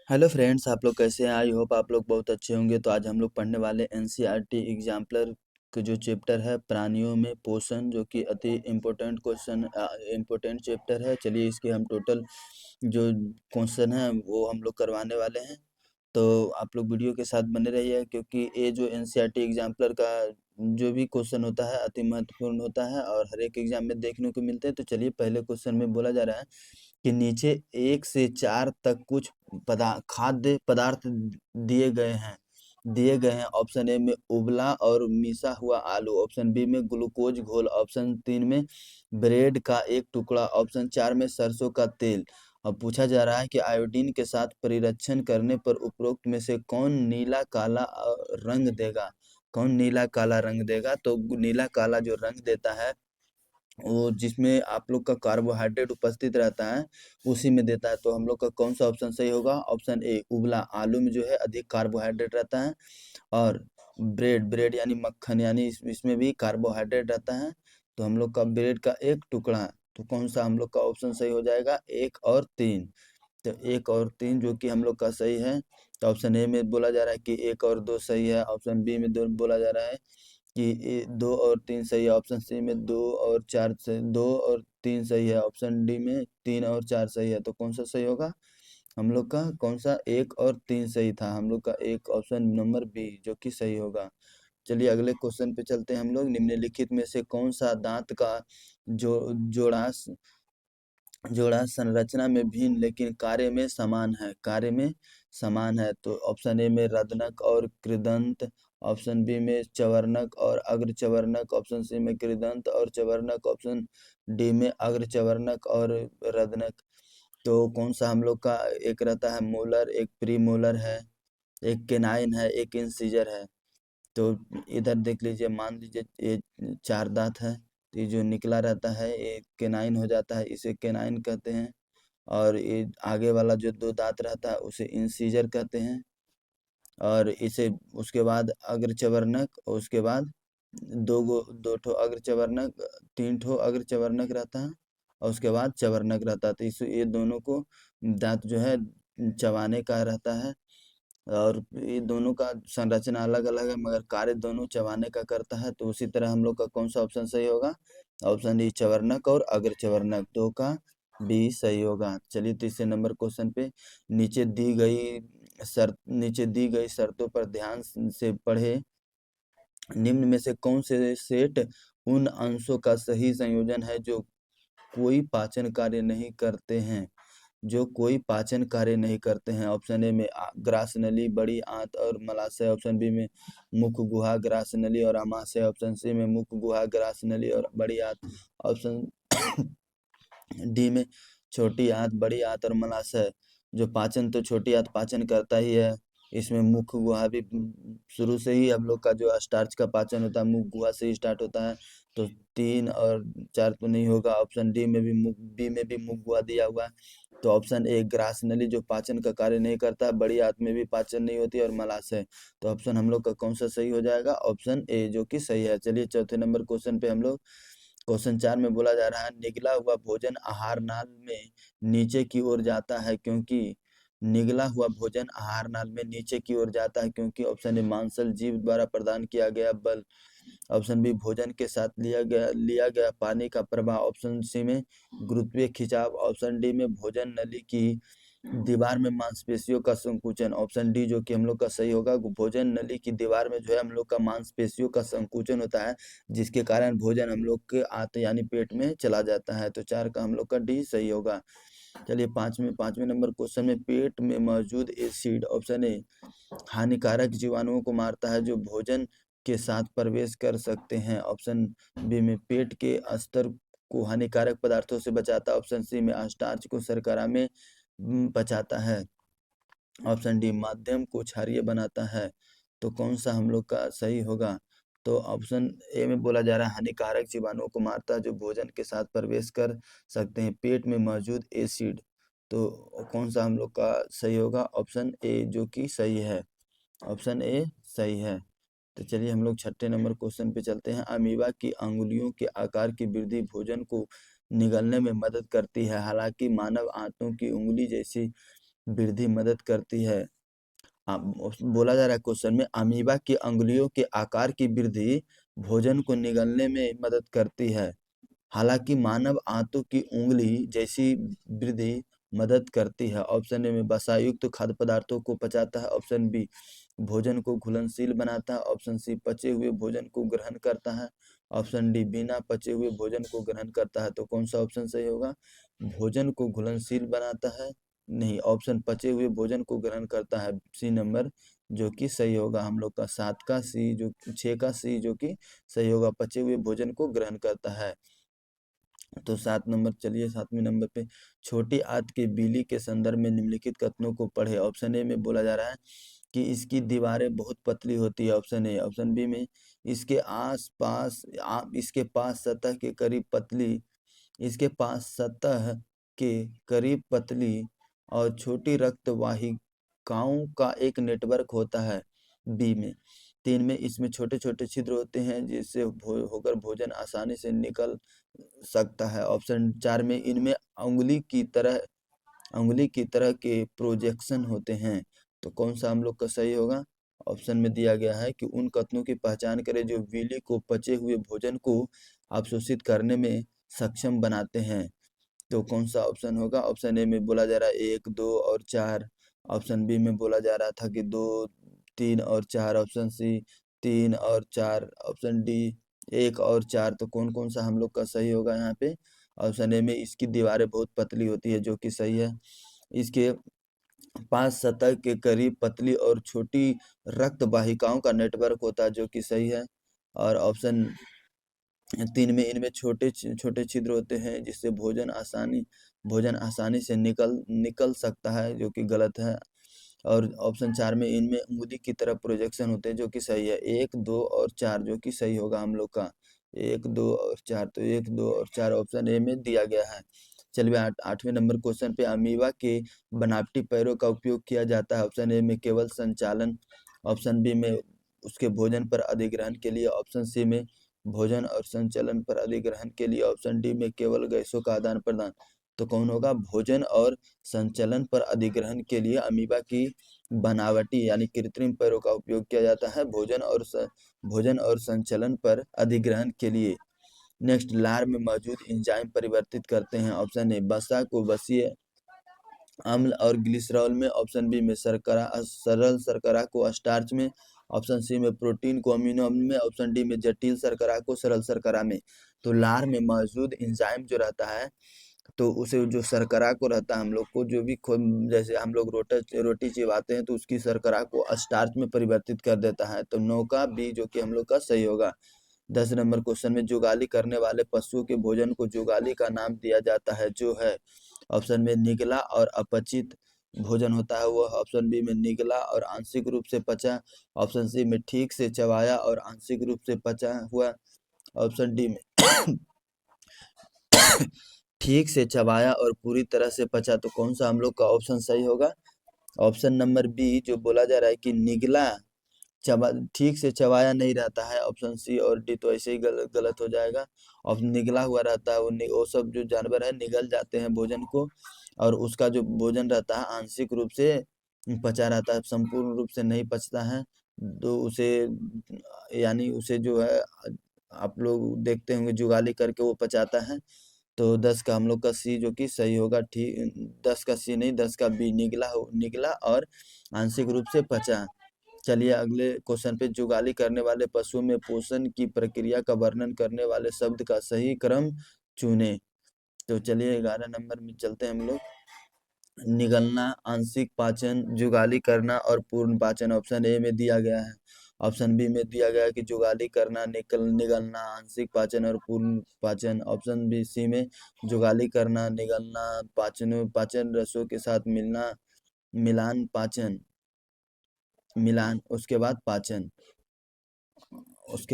Hello friends, आप लोग कैसे हैं? आई होप आप लोग बहुत अच्छे होंगे। तो आज हम लोग पढ़ने वाले एनसीईआरटी एग्जाम्पलर के जो चैप्टर है प्राणियों में पोषण, जो कि अति इम्पोर्टेंट चैप्टर है। चलिए इसके हम टोटल जो क्वेश्चन है वो हम लोग करवाने वाले हैं। तो आप लोग वीडियो के साथ बने रहिए, क्योंकि ये जो एनसीईआरटी एग्जाम्पलर का जो भी क्वेश्चन होता है अति महत्वपूर्ण होता है और हर एक एग्जाम में देखने को मिलते हैं। तो चलिए पहले क्वेश्चन में बोला जा रहा है कि नीचे 1 से 4 तक कुछ खाद्य पदार्थ दिए गए हैं। ऑप्शन ए में उबला और मिसा हुआ आलू, ऑप्शन बी में ग्लूकोज घोल, ऑप्शन 3 में ब्रेड का एक टुकड़ा, ऑप्शन 4 में सरसों का तेल। अब पूछा जा रहा है कि आयोडीन के साथ परिरक्षण करने पर उपरोक्त में से कौन नीला काला रंग देगा। कौन नीला काला रंग देगा? तो नीला काला जो रंग देता है वो जिसमें आप लोग का कार्बोहाइड्रेट उपस्थित रहता है उसी में देता है। तो हम लोग का कौन सा ऑप्शन सही होगा? ऑप्शन ए उबला, आलू में जो है अधिक कार्बोहाइड्रेट रहता है। और ब्रेड ब्रेड यानी मक्खन, यानी इसमें भी कार्बोहाइड्रेट रहता है। तो हम लोग का ब्रेड का एक टुकड़ा, तो कौन सा हम लोग का ऑप्शन सही हो जाएगा? 1 और 3। तो 1 और 3 जो कि हम लोग का सही है। तो ऑप्शन ए में बोला जा रहा है कि 1 और 2 सही है, ऑप्शन बी में दो बोला जा रहा है कि 2 और 3 सही है, ऑप्शन सी में 2 और 4 से 2 और 3 सही है, ऑप्शन डी में 3 और 4 सही है। तो कौन सा सही होगा हम लोग का? कौन सा? 1 और 3 सही था हम लोग का, एक ऑप्शन नंबर बी जो कि सही होगा। चलिए अगले क्वेश्चन पे चलते हैं हम लोग। निम्नलिखित में से कौन सा दांत का जो जोड़ा जोड़ा संरचना में भिन्न लेकिन कार्य में समान है? कार्य में समान है। तो ऑप्शन ए में रदनक और कृदंत, ऑप्शन बी में चवर्णक और अग्रचवर्णक, ऑप्शन सी में कृदंत और चवर्णक, ऑप्शन डी में अग्रचवर्णक और रदनक। तो कौन सा हम लोग का? एक रहता है मोलर, एक प्री मोलर है, एक केनाइन है, एक इंसीजर है। तो इधर देख लीजिए, मान लीजिए ये 4 दांत है, तो ये जो निकला रहता है ये केनाइन हो जाता है, इसे केनाइन कहते हैं। और ये आगे वाला जो 2 दांत रहता है उसे इंसीजर कहते हैं। और इसे उसके बाद अग्रचवर्णक, और उसके बाद 2 ठो अग्रचवर्णक, 3 ठो अग्रचवर्णक रहता है, और उसके बाद चवर्णक रहता है। तो इस ये दोनों को दांत जो है चबाने का रहता है। और ये दोनों का संरचना अलग अलग है मगर कार्य दोनों चबाने का करता है। तो उसी तरह हम लोग का कौन सा ऑप्शन सही होगा? ऑप्शन डी चवर्णक और अग्रचवर्णक, 2 का बी सही होगा। चलिए तीसरे नंबर क्वेश्चन पे, नीचे दी गई शर्तों पर ध्यान से पढ़े। निम्न में से कौन से सेट उन अंशों का सही संयोजन है जो कोई पाचन कार्य नहीं करते हैं? जो कोई पाचन कार्य नहीं करते हैं। ऑप्शन ए में ग्रास नली, बड़ी आंत और मलाशय, ऑप्शन बी में मुख गुहा, ग्रास नली और आमाशय, ऑप्शन सी में मुख गुहा, ग्रास नली और बड़ी आंत, ऑप्शन डी में छोटी आंत, बड़ी आंत और मलाशय। जो पाचन, तो छोटी आंत पाचन करता ही है, इसमें मुख गुहा भी शुरू से ही हम लोग का जो स्टार्च का पाचन होता है मुख गुहा से ही स्टार्ट होता है। तो 3 और 4 तो नहीं होगा, ऑप्शन डी में भी बी में भी मुख गुहा दिया हुआ है। तो ऑप्शन ए ग्रास नली जो पाचन का कार्य नहीं करता, बड़ी आंत में भी पाचन नहीं होती, और मलाशय। तो ऑप्शन हम लोग का कौन सा सही हो जाएगा? ऑप्शन ए जो कि सही है। चलिए चौथे नंबर क्वेश्चन पे हम लोग, क्वेश्चन 4 में बोला जा रहा है निगला हुआ भोजन आहार नाल में नीचे की ओर जाता है क्योंकि निगला हुआ भोजन आहार नाल में नीचे की ओर जाता है क्योंकि, ऑप्शन ए मांसल जीव द्वारा प्रदान किया गया बल, ऑप्शन बी भोजन के साथ लिया गया पानी का प्रवाह, ऑप्शन सी में गुरुत्वीय खिंचाव, ऑप्शन डी में भोजन नली की दीवार में मांसपेशियों का संकुचन, ऑप्शन डी जो कि हम लोग का सही होगा। भोजन नली की दीवार में जो है हम लोग का मांसपेशियों का संकुचन होता है, जिसके कारण भोजन हम लोग के आंत यानी पेट में चला जाता है। तो 4 का हम लोग का डी सही होगा। चलिए पांचवें नंबर क्वेश्चन में, पेट में मौजूद एसिड, ऑप्शन ए हानिकारक जीवाणुओं को मारता है जो भोजन के साथ प्रवेश कर सकते हैं, ऑप्शन बी में पेट के स्तर को हानिकारक पदार्थों से बचाता है, ऑप्शन सी में स्टार्च को शर्करा में पचाता है, ऑप्शन डी माध्यम को क्षारीय बनाता है। तो कौन सा हम लोग का सही होगा? तो ऑप्शन ए में बोला जा रहा है हानिकारक जीवाणुओं को मारता है जो भोजन के साथ प्रवेश कर सकते हैं, पेट में मौजूद एसिड। तो कौन सा हम लोग का सही होगा? ऑप्शन ए जो कि सही है, ऑप्शन ए सही है। तो चलिए हम लोग छठे नंबर क्वेश्चन पे चलते हैं। अमीबा की अंगुलियों के आकार की वृद्धि भोजन को निगलने में मदद करती है, हालांकि मानव आंतों की उंगली जैसी वृद्धि मदद करती है। बोला जा रहा है क्वेश्चन में, अमीबा की अंगुलियों के आकार की वृद्धि भोजन को निगलने में मदद करती है। हालांकि मानव आंतों की उंगली जैसी वृद्धि मदद करती है। ऑप्शन ए में वसायुक्त खाद्य पदार्थों को पचाता है। ऑप्शन बी भोजन को घुलनशील बनाता है। ऑप्शन सी पचे हुए भोजन को ग्रहण करता है। ऑप्शन डी बिना पचे हुए भोजन को ग्रहण करता है। तो कौन सा ऑप्शन सही होगा? भोजन को घुलनशील बनाता है, नहीं, ऑप्शन पचे हुए भोजन को ग्रहण करता है, सी नंबर जो कि सही होगा हम लोग का 7 का सी, जो 6 का सी जो कि सही होगा, पचे हुए भोजन को ग्रहण करता है। तो 7 नंबर, चलिए 7वें नंबर पे, छोटी आंत के बिल्ली के संदर्भ में निम्नलिखित कथनों को पढ़े। ऑप्शन ए में बोला जा रहा है कि इसकी दीवारें बहुत पतली होती है, ऑप्शन ए। ऑप्शन बी में इसके आस पास इसके पास सतह के करीब पतली, इसके पास सतह के करीब पतली और छोटी रक्त वाहिकाओं का एक नेटवर्क होता है, बी में। 3 में इसमें छोटे छोटे छिद्र होते हैं जिससे होकर भोजन आसानी से निकल सकता है। ऑप्शन 4 में इनमें उंगली की तरह के प्रोजेक्शन होते हैं। तो कौन सा हम लोग का सही होगा? ऑप्शन में दिया गया है कि उन कथनों की पहचान करें जो बिल्ली को पचे हुए भोजन को अवशोषित करने में सक्षम बनाते हैं। तो कौन सा ऑप्शन होगा? ऑप्शन ए में बोला जा रहा है 1, 2 और 4। ऑप्शन बी में बोला जा रहा था कि 2, 3 और 4। ऑप्शन सी 3 और 4। ऑप्शन डी 1 और 4। तो कौन कौन सा हम लोग का सही होगा यहाँ पे? ऑप्शन ए में इसकी दीवारें बहुत पतली होती है, जो कि सही है। इसके पास सतह के करीब पतली और छोटी रक्त वाहिकाओं का नेटवर्क होता है, जो कि सही है। और ऑप्शन 3 में इनमें छोटे छोटे छिद्र होते हैं जिससे भोजन आसानी से निकल सकता है, जो कि गलत है। और ऑप्शन 4 में इनमें उंगली की तरफ प्रोजेक्शन होते हैं, जो कि सही है। 1, 2 और 4 जो कि सही होगा हम लोग का, 1, 2 और 4। तो 1, 2 और 4 ऑप्शन ए में दिया गया है। चलिए 8वें नंबर क्वेश्चन पे, अमीबा के बनावटी पैरों का उपयोग किया जाता है। ऑप्शन ए में केवल संचालन। ऑप्शन बी में उसके भोजन पर अधिग्रहण के लिए। ऑप्शन सी में भोजन और संचलन पर अधिग्रहण के लिए। ऑप्शन डी में केवल गैसों का आदान प्रदान। तो कौन होगा? भोजन और संचलन पर अधिग्रहण के लिए अमीबा की बनावटी यानी कृत्रिम पैरों का उपयोग किया जाता है, भोजन और संचलन पर अधिग्रहण के लिए। नेक्स्ट, लार में मौजूद एंजाइम परिवर्तित करते हैं। ऑप्शन ए वसा को वसीय अम्ल और ग्लिसरॉल में। ऑप्शन बी में सरल शर्करा को स्टार्च में। ऑप्शन सी में प्रोटीन को अमीनो अम्ल में। ऑप्शन डी में जटिल शर्करा को सरल शर्करा में। तो लार में मौजूद एंजाइम जो रहता है, तो उसे जो शर्करा को रहता है, हम लोग को जो भी जैसे हम लोग रोटी चिबाते हैं तो उसकी शर्करा को स्टार्च में परिवर्तित कर देता है। तो 9 का बी जो कि हम लोग का सही होगा। 10 नंबर क्वेश्चन में, जुगाली करने वाले पशुओं के भोजन को जुगाली का नाम दिया जाता है, जो है। ऑप्शन में निगला और अपचित भोजन होता है वह। ऑप्शन बी में निगला और आंशिक रूप से पचा। ऑप्शन सी में ठीक से चबाया और आंशिक रूप से पचा हुआ। ऑप्शन डी में ठीक से चबाया और पूरी तरह से पचा। तो कौन सा हम लोग का ऑप्शन सही होगा? ऑप्शन नंबर बी जो बोला जा रहा है कि निगला ठीक से चबाया नहीं रहता है। ऑप्शन सी और डी तो ऐसे ही गलत हो जाएगा। और निगला हुआ रहता है, वो सब जो जानवर है निगल जाते हैं भोजन को, और उसका जो भोजन रहता है आंशिक रूप से पचा रहता है, संपूर्ण रूप से नहीं पचता है। तो उसे यानी उसे जो है आप लोग देखते होंगे जुगाली करके वो पचाता है। तो 10 का हम लोग का सी जो कि सही होगा। ठीक, 10 का सी नहीं, 10 का बी, निगला और आंशिक रूप से पचा। चलिए अगले क्वेश्चन पे, जुगाली करने वाले पशुओं में पोषण की प्रक्रिया का वर्णन करने वाले शब्द का सही क्रम चुने। तो चलिए 11 नंबर में चलते हैं हम लोग। निगलना, आंशिक पाचन, जुगाली करना और पूर्ण पाचन ऑप्शन ए में दिया गया है। ऑप्शन बी में दिया गया है कि जुगाली करना, निगलना, आंशिक पाचन और पूर्ण पाचन। ऑप्शन बी सी में जुगाली करना, निगलना, पाचन रसों के साथ मिलान, उसके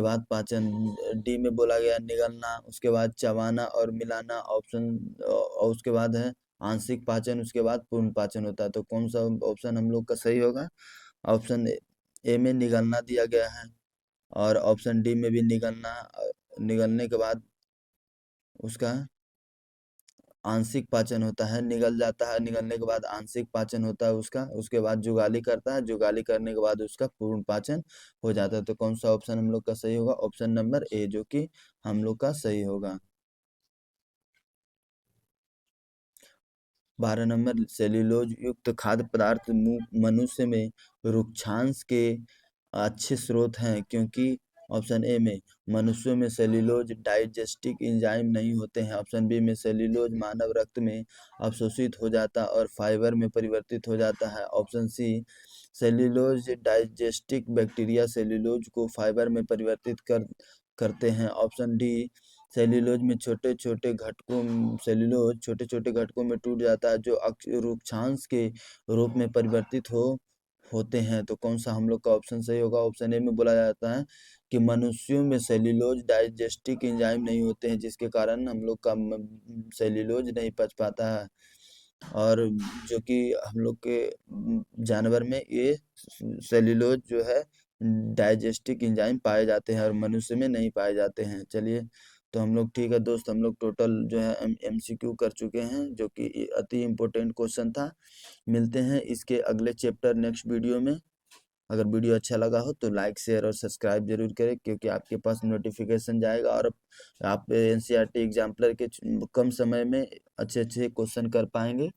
बाद पाचन। डी में बोला गया निगलना, उसके बाद चबाना और मिलाना। ऑप्शन और उसके बाद है आंशिक पाचन, उसके बाद पूर्ण पाचन होता है। तो कौन सा ऑप्शन हम लोग का सही होगा? ऑप्शन ए में निगलना दिया गया है, और ऑप्शन डी में भी निगलने के बाद उसका आंशिक पाचन होता है, निगल जाता है, निगलने के बाद आंशिक पाचन होता है उसका, उसके बाद जुगाली करता है, जुगाली करने के बाद उसका पूर्ण पाचन हो जाता है। तो कौन सा ऑप्शन हम लोग का सही होगा? ऑप्शन नंबर ए, जो कि हम लोग का सही होगा। 12 नंबर, सेल्यूलोज युक्त खाद्य पदार्थ मनुष्य में रुक्षांश के अच्छे स्रोत हैं, क्योंकि ऑप्शन ए में मनुष्यों में सेल्यूलोज डाइजेस्टिक एंजाइम नहीं होते हैं। ऑप्शन बी में सेल्यूलोज मानव रक्त में अवशोषित हो जाता और फाइबर में परिवर्तित हो जाता है। Option C, cellulose डाइजेस्टिक bacteria cellulose को फाइबर में परिवर्तित करते हैं। ऑप्शन डी, सेल्यूलोज में सेल्यूलोज छोटे छोटे घटकों में टूट जाता है, जो रुक्षांश के रूप में परिवर्तित होते हैं। तो कौन सा हम लोग का ऑप्शन सही होगा? ऑप्शन ए में बोला जाता है कि मनुष्यों में सेल्यूलोज डाइजेस्टिक एंजाइम नहीं होते हैं, जिसके कारण हम लोग का सेल्यूलोज नहीं पच पाता है, और जो कि हम लोग के जानवर में ये सेल्यूलोज जो है डाइजेस्टिक एंजाइम पाए जाते हैं और मनुष्य में नहीं पाए जाते हैं। चलिए, तो हम लोग ठीक है दोस्त, हम लोग टोटल जो है MCQ कर चुके हैं, जो कि अति इम्पोर्टेंट क्वेश्चन था। मिलते हैं इसके अगले चैप्टर नेक्स्ट वीडियो में। अगर वीडियो अच्छा लगा हो तो लाइक शेयर और सब्सक्राइब जरूर करें, क्योंकि आपके पास नोटिफिकेशन जाएगा और आप NCERT एग्जाम्पलर के कम समय में अच्छे अच्छे क्वेश्चन कर पाएंगे।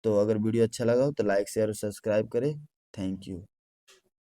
तो अगर वीडियो अच्छा लगा हो तो लाइक शेयर और सब्सक्राइब करें। Thank you.